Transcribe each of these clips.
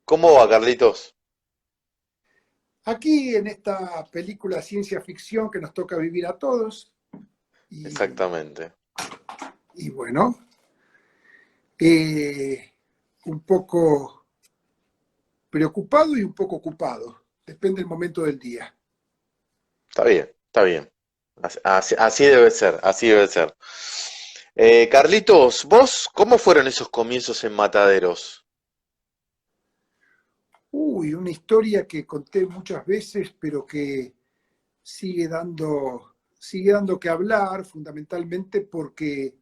¿Cómo va, Carlitos? Aquí en esta película ciencia ficción que nos toca vivir a todos, y, Exactamente. y bueno, eh, un poco preocupado y un poco ocupado, depende del momento del día. Está bien, está bien. Así debe ser, así debe ser. Carlitos, ¿vos cómo fueron esos comienzos en Mataderos? Uy, una historia que conté muchas veces, pero que sigue dando que hablar, fundamentalmente porque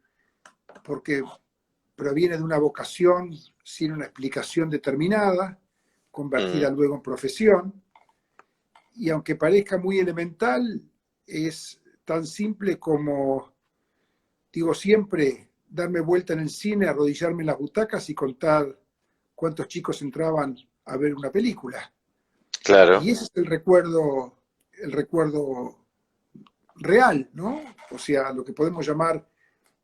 proviene de una vocación sin una explicación determinada, Mm, convertida luego en profesión. Y aunque parezca muy elemental, es tan simple como, digo siempre, darme vuelta en el cine, arrodillarme en las butacas y contar cuántos chicos entraban a ver una película. claro. Y ese es el recuerdo real, ¿no? O sea, lo que podemos llamar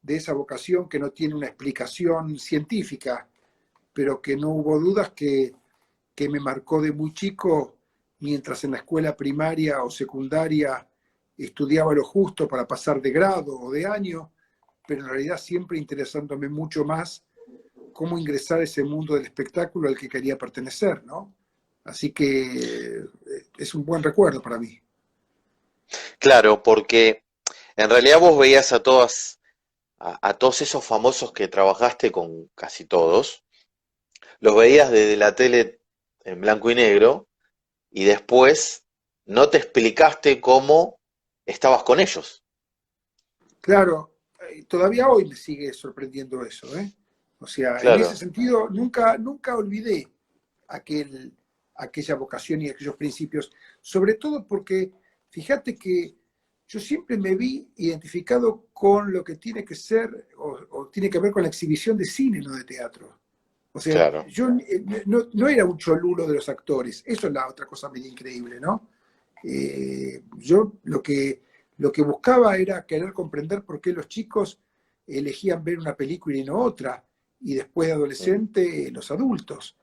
de esa vocación que no tiene una explicación científica, pero que no hubo dudas que me marcó de muy chico, mientras en la escuela primaria o secundaria estudiaba lo justo para pasar de grado o de año, pero en realidad siempre interesándome mucho más cómo ingresar a ese mundo del espectáculo al que quería pertenecer, ¿no? Así que es un buen recuerdo para mí. Claro, porque en realidad vos veías a todos esos famosos que trabajaste con casi todos, los veías desde la tele en blanco y negro y después no te explicaste cómo estabas con ellos. Claro, todavía hoy me sigue sorprendiendo eso, ¿eh? O sea, en ese Claro. sentido nunca olvidé aquel, aquella vocación y aquellos principios, sobre todo porque fíjate que yo siempre me vi identificado con lo que tiene que ser o tiene que ver con la exhibición de cine, no de teatro. O sea, Claro. yo no era un cholulo de los actores, eso es la otra cosa medio increíble, ¿no? Yo lo que buscaba era querer comprender por qué los chicos elegían ver una película y no otra, y después de Mm, adolescente los adultos.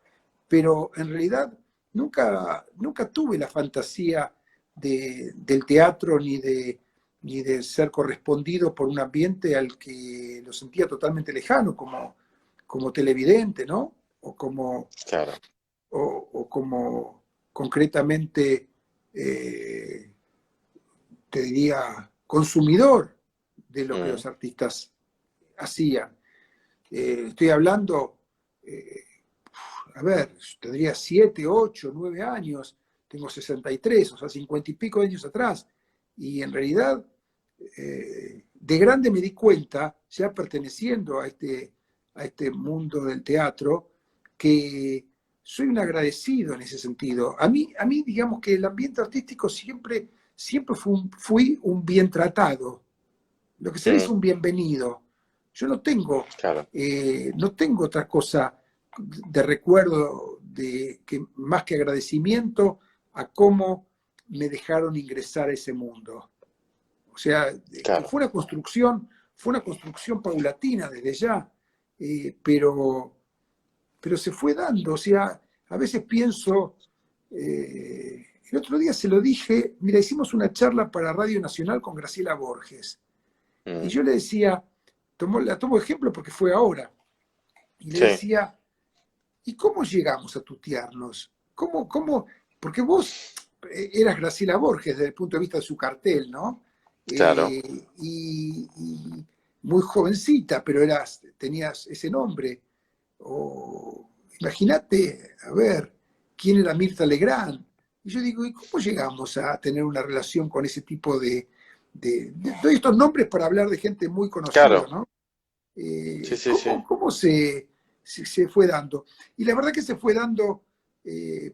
Pero en realidad nunca tuve la fantasía del teatro ni de ser correspondido por un ambiente al que lo sentía totalmente lejano, como televidente, ¿no? O como, claro. o como concretamente, eh, te diría, consumidor de lo que Mm, los artistas hacían. Estoy hablando, eh, a ver, tendría 7, 8, 9 años, tengo 63, o sea, 50 y pico de años atrás, y en realidad de grande me di cuenta, ya perteneciendo a este mundo del teatro, que soy un agradecido en ese sentido. A mí digamos que el ambiente artístico siempre fui un bien tratado, lo que se dice mm, un bienvenido. Yo claro. no tengo otra cosa de recuerdo más que agradecimiento a cómo me dejaron ingresar a ese mundo. O sea, que Claro. fue una construcción paulatina desde ya, pero se fue dando. O sea, a veces pienso, el otro día se lo dije, mira, hicimos una charla para Radio Nacional con Graciela Borges, y Mm, yo le decía, la tomo ejemplo porque fue ahora, y le sí, decía, ¿y cómo llegamos a tutearnos? ¿Cómo? Porque vos eras Graciela Borges desde el punto de vista de su cartel, ¿no? claro. Y muy jovencita, pero tenías ese nombre. O imagínate, a ver, quién era Mirta Legrand. Y yo digo, ¿y cómo llegamos a tener una relación con ese tipo doy estos nombres para hablar de gente muy conocida, Claro. ¿no? Sí, sí, sí. Cómo se fue dando? Y la verdad que se fue dando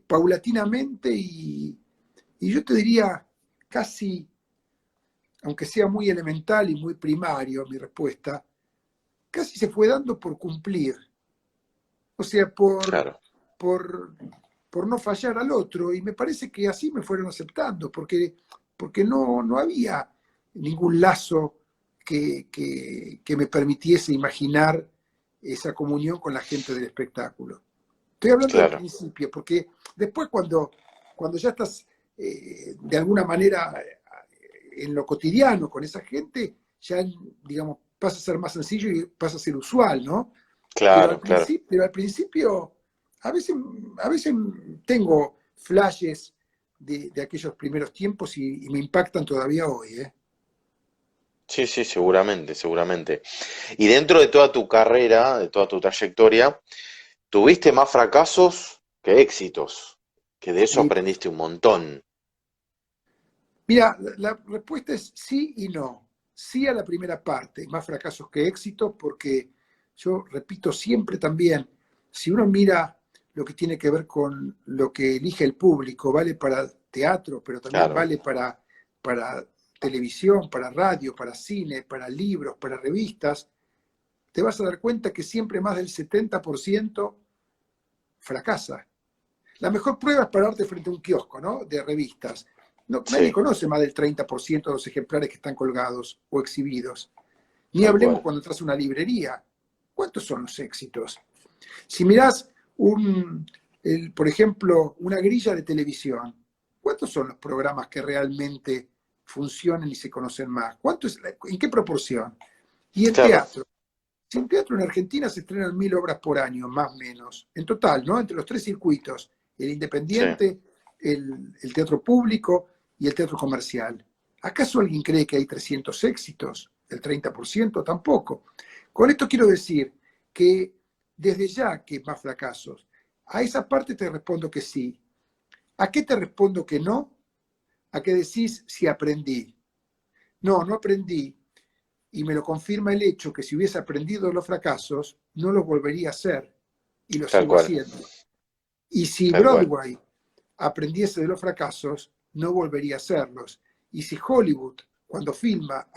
paulatinamente y yo te diría casi, aunque sea muy elemental y muy primario mi respuesta, casi se fue dando por cumplir, o sea, Claro. por, por no fallar al otro. Y me parece que así me fueron aceptando, porque no había ningún lazo que me permitiese imaginar esa comunión con la gente del espectáculo. Estoy hablando del claro, principio, porque después cuando ya estás de alguna manera en lo cotidiano con esa gente, ya, digamos, pasa a ser más sencillo y pasa a ser usual, ¿no? claro, claro. Pero al principio a veces tengo flashes de aquellos primeros tiempos y me impactan todavía hoy, ¿eh? Sí, sí, seguramente, seguramente. Y dentro de toda tu carrera, de toda tu trayectoria, tuviste más fracasos que éxitos, que de eso Sí, aprendiste un montón. mira, la respuesta es sí y no. Sí a la primera parte, más fracasos que éxitos, porque yo repito siempre también, si uno mira lo que tiene que ver con lo que elige el público, vale para teatro, pero también Claro, vale para televisión, para radio, para cine, para libros, para revistas, te vas a dar cuenta que siempre más del 70% fracasa. La mejor prueba es pararte frente a un kiosco, ¿no? De revistas. No, nadie sí, conoce más del 30% de los ejemplares que están colgados o exhibidos. Ni tal hablemos cual. cuando entras a una librería. ¿Cuántos son los éxitos? Si mirás, por ejemplo, una grilla de televisión, ¿cuántos son los programas que realmente funcionan y se conocen más? ¿En qué proporción? Y en Claro, teatro. Si en teatro en Argentina se estrenan 1.000 obras por año, más o menos, en total, ¿no? Entre los tres circuitos, el sí, independiente, el teatro público y el teatro comercial. ¿Acaso alguien cree que hay 300 éxitos? ¿El 30%? Tampoco. Con esto quiero decir que desde ya que más fracasos. A esa parte te respondo que sí. ¿A qué te respondo que no? A qué decís si aprendí. No, no aprendí, y me lo confirma el hecho que si hubiese aprendido de los fracasos, no los volvería a hacer y lo tal sigo cual, haciendo. Y si tal cual. Broadway aprendiese de los fracasos, no volvería a hacerlos. Y si Hollywood, cuando filma,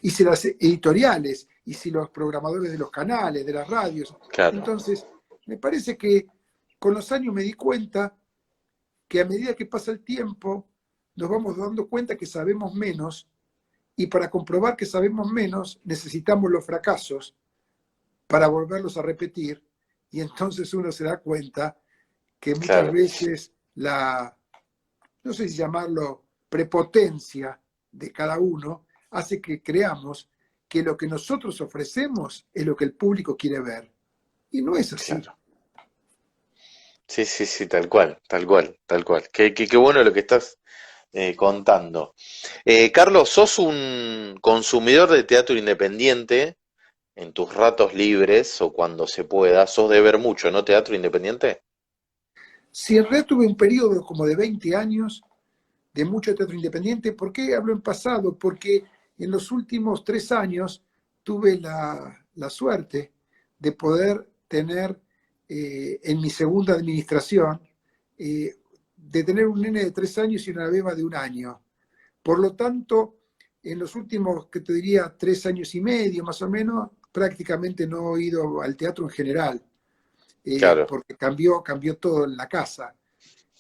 y si las editoriales, y si los programadores de los canales, de las radios, Claro, entonces me parece que con los años me di cuenta que a medida que pasa el tiempo, nos vamos dando cuenta que sabemos menos y para comprobar que sabemos menos, necesitamos los fracasos para volverlos a repetir. Y entonces uno se da cuenta que muchas claro, veces no sé si llamarlo prepotencia de cada uno, hace que creamos que lo que nosotros ofrecemos es lo que el público quiere ver. Y no es así. claro. Sí, sí, sí, tal cual, tal cual, tal cual. Qué bueno lo que estás contando. Carlos, ¿sos un consumidor de teatro independiente en tus ratos libres o cuando se pueda? ¿Sos de ver mucho, no teatro independiente? Si en realidad tuve un periodo como de 20 años de mucho teatro independiente. ¿Por qué hablo en pasado? Porque en los últimos 3 años tuve la suerte de poder tener en mi segunda administración, de tener un nene de 3 años y una beba de 1 año. Por lo tanto, en los últimos, que te diría, 3 años y medio más o menos, prácticamente no he ido al teatro en general, Claro, porque cambió todo en la casa.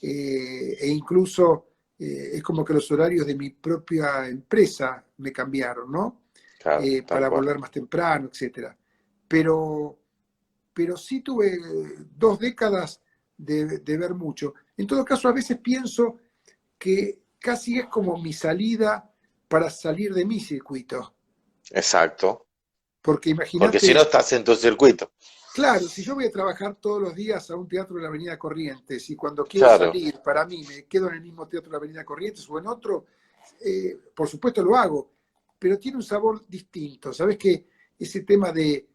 E incluso es como que los horarios de mi propia empresa me cambiaron, ¿no? claro, tal Para cual. volver más temprano, etcétera. Pero, pero sí tuve 2 décadas de ver mucho. En todo caso, a veces pienso que casi es como mi salida para salir de mi circuito. Exacto. Porque Porque si no imagínate, estás en tu circuito. claro, si yo voy a trabajar todos los días a un teatro de la Avenida Corrientes y cuando quiero Claro, salir, para mí, me quedo en el mismo teatro de la Avenida Corrientes o en otro, por supuesto lo hago, pero tiene un sabor distinto. ¿Sabes que ese tema de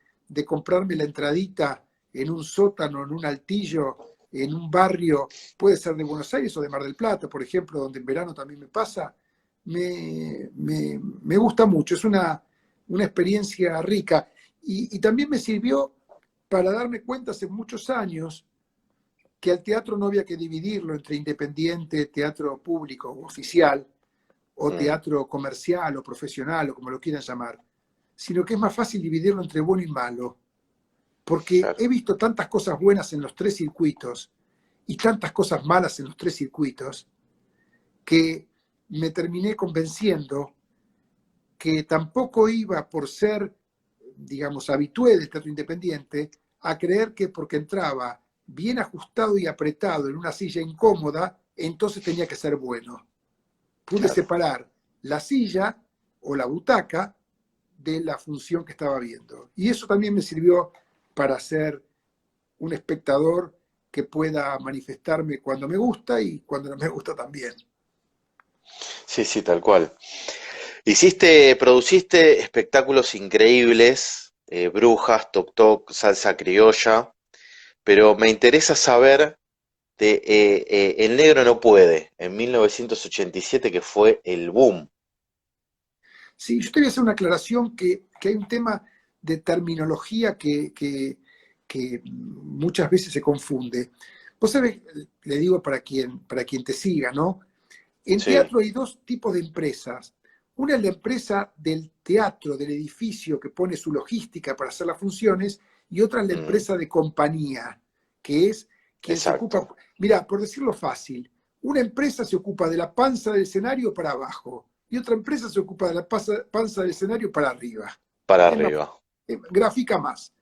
comprarme la entradita en un sótano, en un altillo, en un barrio, puede ser de Buenos Aires o de Mar del Plata, por ejemplo, donde en verano también me pasa, me gusta mucho, es una experiencia rica y también me sirvió para darme cuenta hace muchos años que al teatro no había que dividirlo entre independiente, teatro público o oficial, o mm, teatro comercial o profesional, o como lo quieran llamar, sino que es más fácil dividirlo entre bueno y malo, porque claro, he visto tantas cosas buenas en los tres circuitos y tantas cosas malas en los tres circuitos, que me terminé convenciendo que tampoco iba por ser, digamos, habitué del teatro independiente, a creer que porque entraba bien ajustado y apretado en una silla incómoda, entonces tenía que ser bueno. Pude claro. separar la silla o la butaca de la función que estaba viendo. Y eso también me sirvió para ser un espectador que pueda manifestarme cuando me gusta y cuando no me gusta también. Sí, sí, tal cual. Produciste espectáculos increíbles, Brujas, Toc Toc, Salsa Criolla, pero me interesa saber de El Negro no puede, en 1987, que fue el boom. Sí, yo te voy a hacer una aclaración que hay un tema de terminología que muchas veces se confunde. Vos sabés, le digo para quien te siga, ¿no? En Sí, teatro hay dos tipos de empresas. Una es la empresa del teatro, del edificio que pone su logística para hacer las funciones, y otra es la mm, empresa de compañía, que es quien se ocupa. exacto, Mira, por decirlo fácil, una empresa se ocupa de la panza del escenario para abajo y otra empresa se ocupa de la panza del escenario para arriba. para Es más, arriba, gráfica más.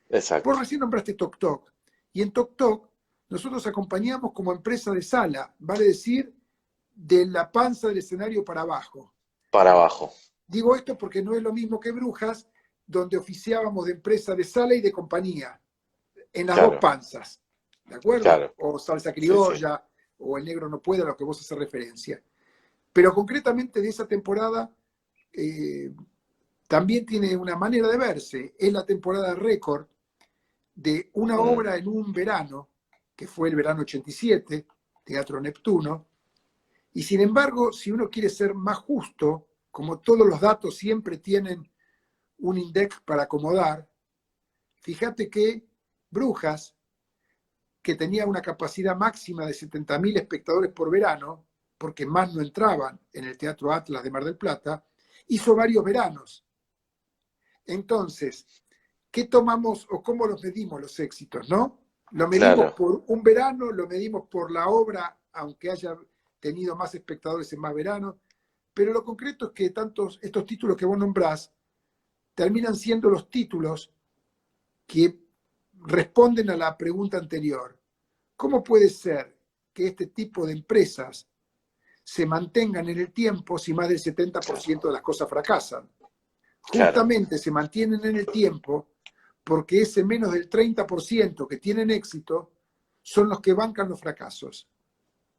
Vos exacto, recién nombraste Tok Tok, y en Tok Tok nosotros acompañamos como empresa de sala, vale decir, de la panza del escenario para abajo. para abajo, Digo esto porque no es lo mismo que Brujas, donde oficiábamos de empresa de sala y de compañía, en las dos claro, panzas, ¿de acuerdo? claro, O Salsa sí, sí, Criolla, o El Negro no puede, a lo que vos haces referencia. Pero concretamente de esa temporada, eh, también tiene una manera de verse. Es la temporada récord de una mm, obra en un verano, que fue el verano 87, Teatro Neptuno. Y sin embargo, si uno quiere ser más justo, como todos los datos siempre tienen un index para acomodar, fíjate que Brujas, que tenía una capacidad máxima de 70.000 espectadores por verano, porque más no entraban en el Teatro Atlas de Mar del Plata, hizo varios veranos. Entonces, ¿qué tomamos o cómo los medimos los éxitos, no? Lo medimos claro, por un verano, lo medimos por la obra, aunque haya tenido más espectadores en más veranos, pero lo concreto es que estos títulos que vos nombrás terminan siendo los títulos que responden a la pregunta anterior. ¿Cómo puede ser que este tipo de empresas se mantengan en el tiempo si más del 70% claro, de las cosas fracasan? claro, Justamente se mantienen en el tiempo porque ese menos del 30% que tienen éxito son los que bancan los fracasos.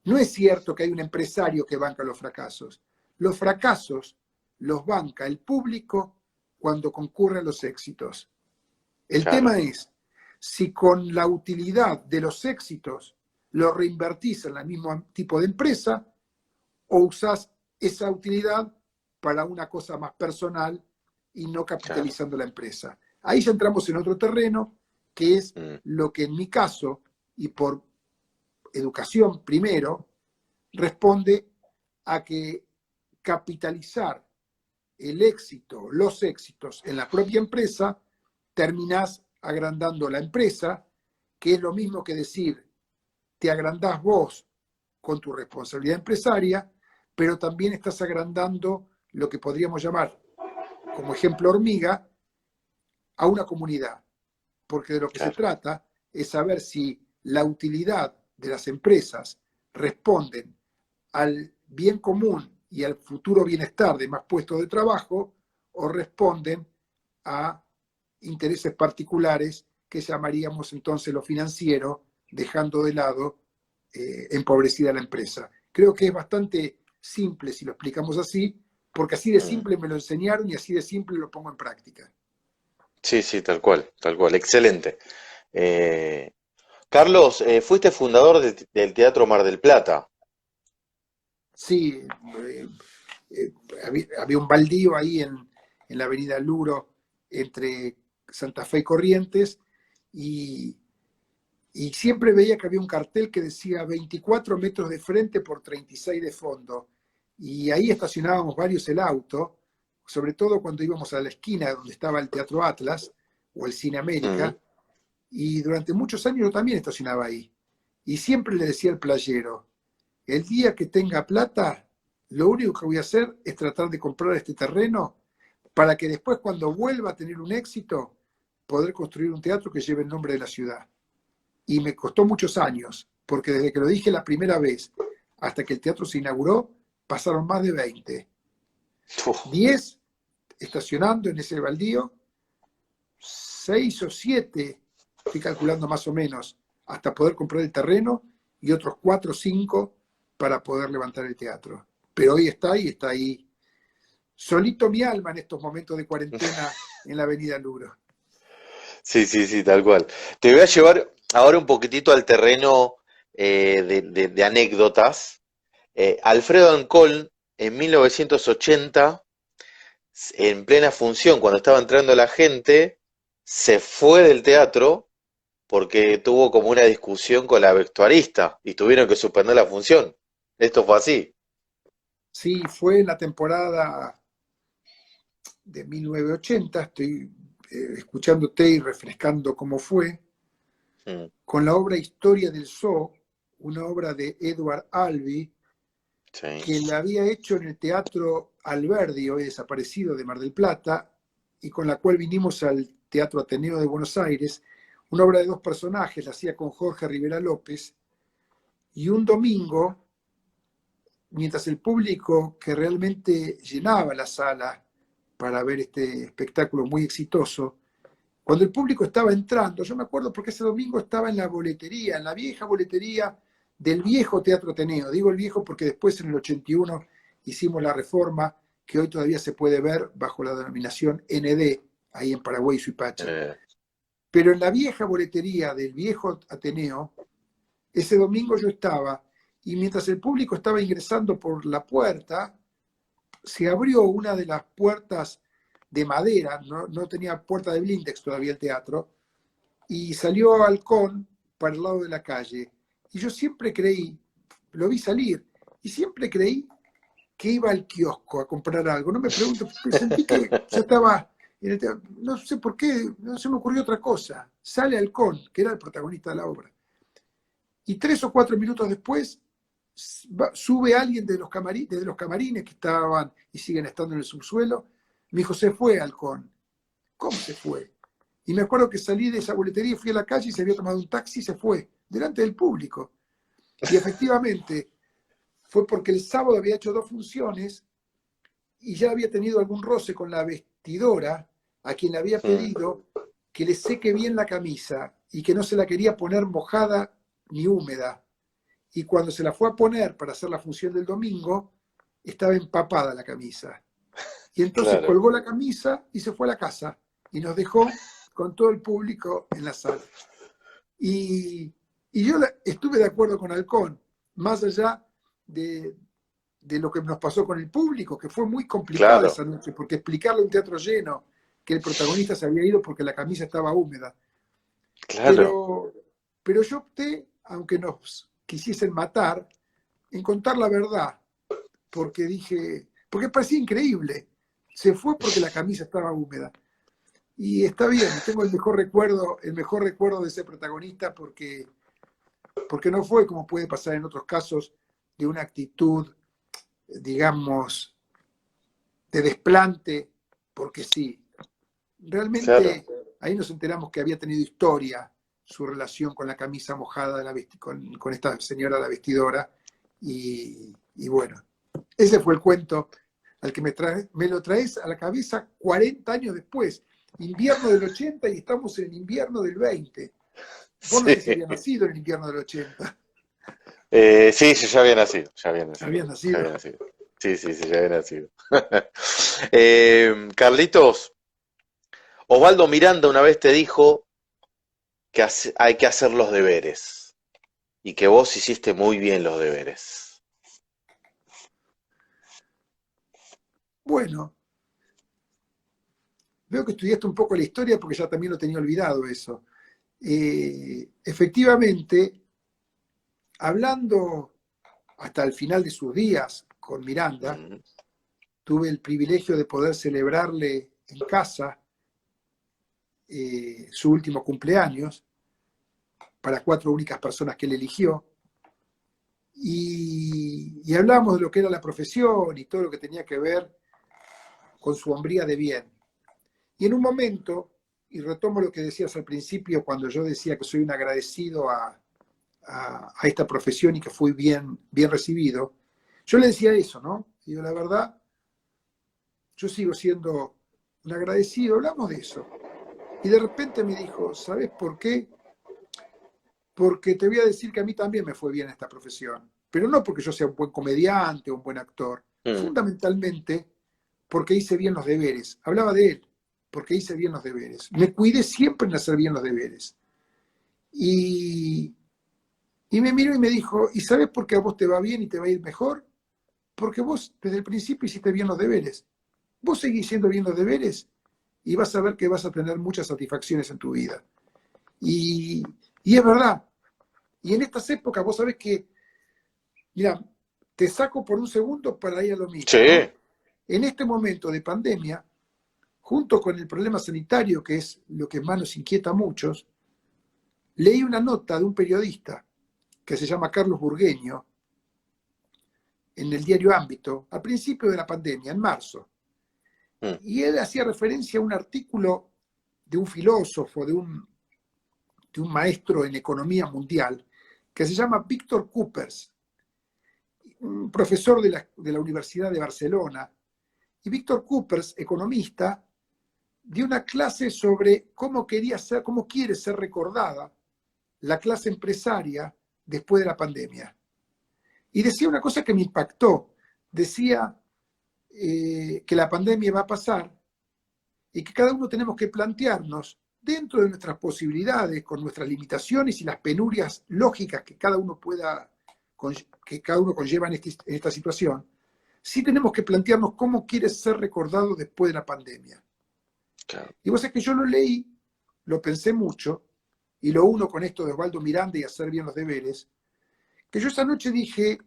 No es cierto que hay un empresario que banca los fracasos. Los fracasos los banca el público cuando concurren los éxitos. El claro, tema es si con la utilidad de los éxitos lo reinvertís en el mismo tipo de empresa o usás esa utilidad para una cosa más personal y no claro, capitalizando la empresa. Ahí ya entramos en otro terreno, que es mm, lo que en mi caso, y por educación primero, responde a que capitalizar el éxito, los éxitos en la propia empresa, terminás agrandando la empresa, que es lo mismo que decir, te agrandás vos con tu responsabilidad empresaria, pero también estás agrandando lo que podríamos llamar, como ejemplo hormiga, a una comunidad. Porque de lo que se claro, trata es saber si la utilidad de las empresas responden al bien común y al futuro bienestar de más puestos de trabajo o responden a intereses particulares que llamaríamos entonces lo financiero, dejando de lado empobrecida la empresa. Creo que es bastante simple si lo explicamos así, porque así de mm. simple me lo enseñaron y así de simple lo pongo en práctica. Sí, sí, tal cual, excelente. Eh, Carlos, fuiste fundador del Teatro Mar del Plata. Sí, eh, había un baldío ahí en la avenida Luro entre Santa Fe y Corrientes y, y siempre veía que había un cartel que decía 24 metros de frente por 36 de fondo. Y ahí estacionábamos varios el auto, sobre todo cuando íbamos a la esquina donde estaba el Teatro Atlas o el Cine Mm, América. Y durante muchos años yo también estacionaba ahí. Y siempre le decía al playero, el día que tenga plata, lo único que voy a hacer es tratar de comprar este terreno para que después cuando vuelva a tener un éxito, poder construir un teatro que lleve el nombre de la ciudad. y me costó muchos años, porque desde que lo dije la primera vez hasta que el teatro se inauguró, pasaron más de 20. Uf, 10 estacionando en ese baldío, 6 o 7, estoy calculando más o menos, hasta poder comprar el terreno, y otros 4 o 5 para poder levantar el teatro. Pero hoy está ahí, está ahí. Solito mi alma en estos momentos de cuarentena en la Avenida Luro. sí, sí, sí, tal cual. Te voy a llevar ahora un poquitito al terreno de anécdotas. Alfredo Ancón, en 1980, en plena función, cuando estaba entrando la gente, se fue del teatro porque tuvo como una discusión con la vestuarista y tuvieron que suspender la función. Esto fue así. Sí, fue en la temporada de 1980, estoy escuchándote y refrescando cómo fue, Mm, con la obra Historia del Zoo, una obra de Edward Albee, sí. que la había hecho en el Teatro Alberdi, hoy desaparecido, de Mar del Plata, y con la cual vinimos al Teatro Ateneo de Buenos Aires, una obra de 2 personajes, la hacía con Jorge Rivera López, y un domingo, mientras el público que realmente llenaba la sala para ver este espectáculo muy exitoso, cuando el público estaba entrando, yo me acuerdo porque ese domingo estaba en la boletería, en la vieja boletería del viejo Teatro Ateneo. Digo el viejo porque después en el 81 hicimos la reforma que hoy todavía se puede ver bajo la denominación ND, ahí en Paraguay y Suipacha. Eh, Pero en la vieja boletería del viejo Ateneo, ese domingo yo estaba, y mientras el público estaba ingresando por la puerta, se abrió una de las puertas de madera, no tenía puerta de blindex todavía el teatro, y salió Halcón para el lado de la calle. Y yo siempre creí, lo vi salir, y siempre creí que iba al kiosco a comprar algo. No me pregunto, sentí que ya estaba en el teatro. No sé por qué, no se me ocurrió otra cosa. Sale Halcón, que era el protagonista de la obra. Y 3 o 4 minutos después sube alguien de los camarines que estaban y siguen estando en el subsuelo. Me dijo, se fue Halcón. ¿Cómo se fue? Y me acuerdo que salí de esa boletería, fui a la calle y se había tomado un taxi y se fue, delante del público. Y efectivamente, fue porque el sábado había hecho 2 funciones y ya había tenido algún roce con la vestidora, a quien le había mm, pedido que le seque bien la camisa y que no se la quería poner mojada ni húmeda. Y cuando se la fue a poner para hacer la función del domingo, estaba empapada la camisa. Y entonces claro, colgó la camisa y se fue a la casa y nos dejó con todo el público en la sala. Y, y yo estuve de acuerdo con Halcón, más allá de, de lo que nos pasó con el público, que fue muy complicada claro, esa noche, porque explicarle a un teatro lleno que el protagonista se había ido porque la camisa estaba húmeda. claro, Pero, pero yo opté, aunque nos quisiesen matar, en contar la verdad, porque dije, porque parecía increíble. Se fue porque la camisa estaba húmeda. Y está bien, y tengo el mejor recuerdo de ese protagonista porque no fue como puede pasar en otros casos de una actitud, digamos, de desplante, porque sí. claro, Realmente ahí nos enteramos que había tenido historia su relación con la camisa mojada con esta señora la vestidora. Y bueno, ese fue el cuento al que me lo traes a la cabeza 40 años después, invierno del 80 y estamos en el invierno del 20. Vos no sé si sí. había nacido en el invierno del 80. Sí, sí, ya había nacido, ya había nacido, Había ya nacido. había nacido. Sí, sí, sí, ya había nacido. Carlitos, Osvaldo Miranda una vez te dijo que hay que hacer los deberes y que vos hiciste muy bien los deberes. Bueno, veo que estudiaste un poco la historia porque ya también lo tenía olvidado eso. Efectivamente, hablando hasta el final de sus días con Miranda, Mm, tuve el privilegio de poder celebrarle en casa su último cumpleaños para 4 únicas personas que él eligió. Y hablamos de lo que era la profesión y todo lo que tenía que ver con su hombría de bien. Y en un momento, y retomo lo que decías al principio cuando yo decía que soy un agradecido a esta profesión y que fui bien recibido, yo le decía eso, ¿no? Digo, la verdad, yo sigo siendo un agradecido, hablamos de eso. Y de repente me dijo, ¿sabes por qué? Porque te voy a decir que a mí también me fue bien esta profesión, pero no porque yo sea un buen comediante o un buen actor, Mm, fundamentalmente porque hice bien los deberes. Hablaba de él, porque hice bien los deberes. Me cuidé siempre en hacer bien los deberes. Y, y me miró y me dijo, ¿y sabes por qué a vos te va bien y te va a ir mejor? Porque vos desde el principio hiciste bien los deberes. Vos seguís siendo bien los deberes y vas a ver que vas a tener muchas satisfacciones en tu vida. Y, y es verdad. Y en estas épocas vos sabés que, mira, te saco por un segundo para ir a lo mismo, sí, ¿no? En este momento de pandemia, junto con el problema sanitario, que es lo que más nos inquieta a muchos, leí una nota de un periodista que se llama Carlos Burgueño en el diario Ámbito, al principio de la pandemia, en marzo. mm, Y él hacía referencia a un artículo de un filósofo, de un maestro en economía mundial, que se llama Víctor Coopers, un profesor de la Universidad de Barcelona. Y Víctor Coopers, economista, dio una clase sobre cómo quiere ser recordada la clase empresaria después de la pandemia. Y decía una cosa que me impactó. Decía que la pandemia va a pasar y que cada uno tenemos que plantearnos dentro de nuestras posibilidades, con nuestras limitaciones y las penurias lógicas que cada uno conlleva en esta situación, sí tenemos que plantearnos cómo quiere ser recordado después de la pandemia. claro. Y vos sabés que yo lo leí, lo pensé mucho, y lo uno con esto de Osvaldo Miranda y hacer bien los deberes, que yo esa noche dije,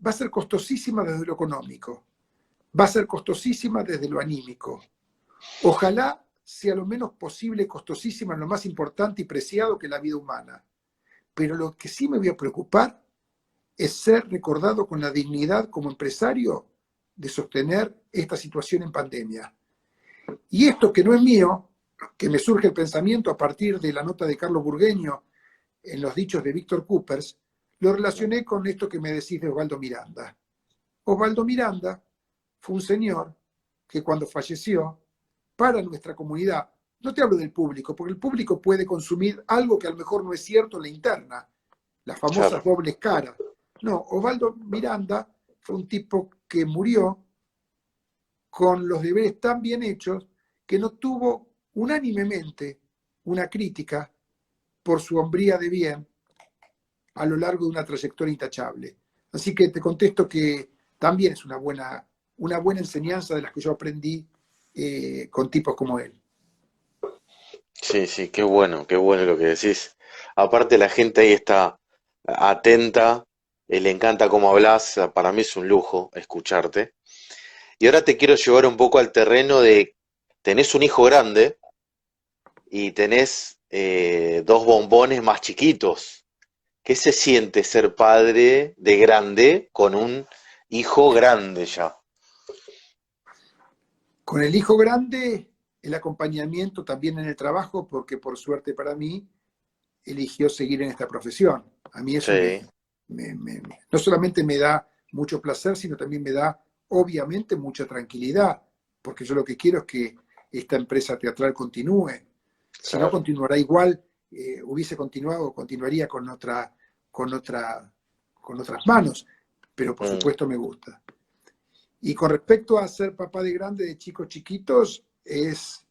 va a ser costosísima desde lo económico, va a ser costosísima desde lo anímico. Ojalá sea lo menos posible costosísima en lo más importante y preciado que la vida humana. Pero lo que sí me voy a preocupar es ser recordado con la dignidad como empresario de sostener esta situación en pandemia. Y esto que no es mío, que me surge el pensamiento a partir de la nota de Carlos Burgueño en los dichos de Víctor Coopers, lo relacioné con esto que me decís de Osvaldo Miranda. Osvaldo Miranda fue un señor que cuando falleció, para nuestra comunidad, no te hablo del público, porque el público puede consumir algo que a lo mejor no es cierto en la interna, las famosas Claro. dobles caras. No, Osvaldo Miranda fue un tipo que murió con los deberes tan bien hechos que no tuvo unánimemente una crítica por su hombría de bien a lo largo de una trayectoria intachable. Así que te contesto que también es una buena enseñanza de las que yo aprendí con tipos como él. Sí, sí, qué bueno lo que decís. Aparte la gente ahí está atenta, le encanta cómo hablas, para mí es un lujo escucharte. Y ahora te quiero llevar un poco al terreno de, tenés un hijo grande y tenés dos bombones más chiquitos. ¿Qué se siente ser padre de grande con un hijo grande ya? Con el hijo grande, el acompañamiento también en el trabajo, porque por suerte para mí, eligió seguir en esta profesión. A mí eso Sí, no solamente me da mucho placer, sino también me da, obviamente, mucha tranquilidad, porque yo lo que quiero es que esta empresa teatral continúe. Si no claro. continuará igual, hubiese continuado, continuaría con otras manos, pero por Mm, supuesto me gusta. Y con respecto a ser papá de grande de chicos chiquitos, es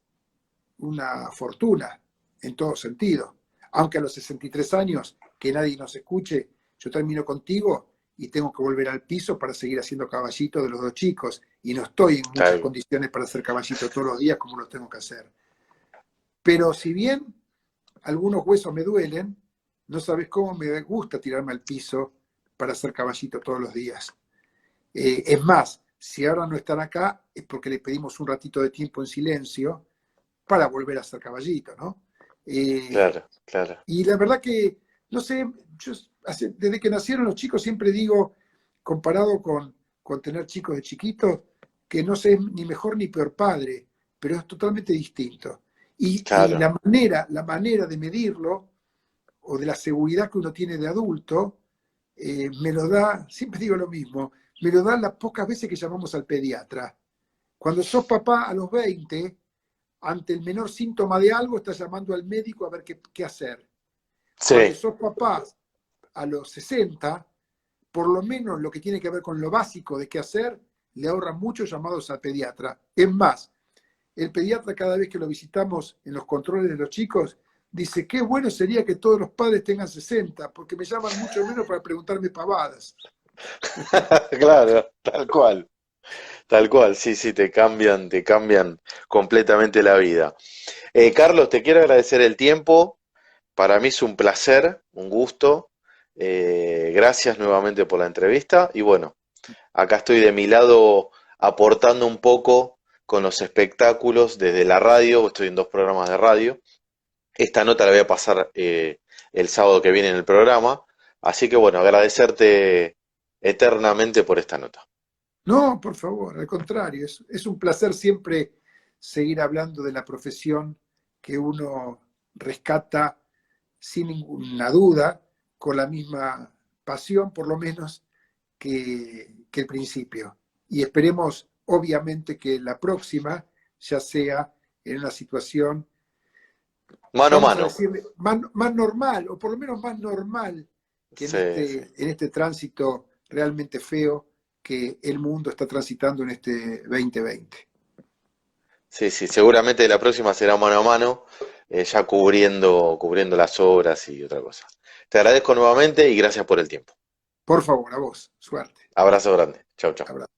una fortuna en todo sentido. Aunque a los 63 años, que nadie nos escuche, yo termino contigo y tengo que volver al piso para seguir haciendo caballito de los dos chicos. Y no estoy en muchas claro. condiciones para hacer caballito todos los días como lo tengo que hacer. Pero si bien algunos huesos me duelen, no sabes cómo me gusta tirarme al piso para hacer caballito todos los días. Es más, si ahora no están acá, es porque le pedimos un ratito de tiempo en silencio para volver a ser caballito, ¿no? Eh, Claro, claro. y la verdad que, no sé, desde que nacieron los chicos siempre digo, comparado con tener chicos de chiquitos, que no sé ni mejor ni peor padre, pero es totalmente distinto. Y claro. la manera de medirlo, o de la seguridad que uno tiene de adulto, me lo da, siempre digo lo mismo, me lo dan las pocas veces que llamamos al pediatra. Cuando sos papá a los 20, ante el menor síntoma de algo, estás llamando al médico a ver qué hacer. Cuando Sí, sos papá a los 60, por lo menos lo que tiene que ver con lo básico de qué hacer, le ahorra muchos llamados al pediatra. Es más, el pediatra cada vez que lo visitamos en los controles de los chicos, dice, qué bueno sería que todos los padres tengan 60, porque me llaman mucho menos para preguntarme pavadas. claro, tal cual, sí, sí, te cambian completamente la vida. Carlos, te quiero agradecer el tiempo. Para mí es un placer, un gusto. Gracias nuevamente por la entrevista. Y bueno, acá estoy de mi lado aportando un poco con los espectáculos desde la radio. Estoy en dos programas de radio. Esta nota la voy a pasar el sábado que viene en el programa. Así que bueno, agradecerte eternamente por esta nota. No, por favor, al contrario, es un placer siempre seguir hablando de la profesión que uno rescata sin ninguna duda, con la misma pasión, por lo menos, que el principio. Y esperemos, obviamente, que la próxima ya sea en una situación, Mano a vamos a mano. decirle, más normal, o por lo menos más normal que Sí, sí. en este tránsito realmente feo que el mundo está transitando en este 2020. Sí, sí, seguramente la próxima será mano a mano, ya cubriendo las obras y otra cosa. Te agradezco nuevamente y gracias por el tiempo. Por favor, a vos, suerte. Abrazo grande. Chau, chau. Abrazo.